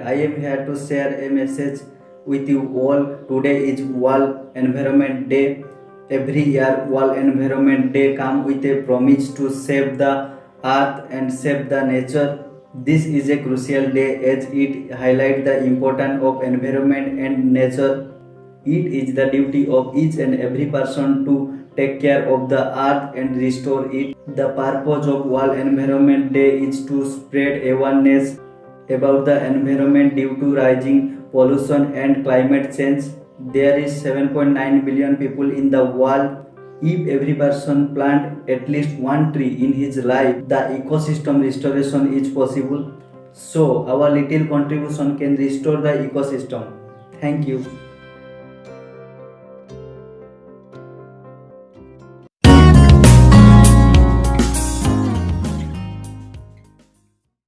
I am here to share a message with you all. Today is World Environment Day. Every year, World Environment Day comes with a promise to save the earth and save the nature. This is a crucial day as it highlights the importance of environment and nature. It is the duty of each and every person to take care of the earth and restore it. The purpose of World Environment Day is to spread awareness about the environment due to rising pollution and climate change. There is 7.9 billion people in the world. If every person plant at least one tree in his life, the ecosystem restoration is possible. So our little contribution can restore the ecosystem. Thank you.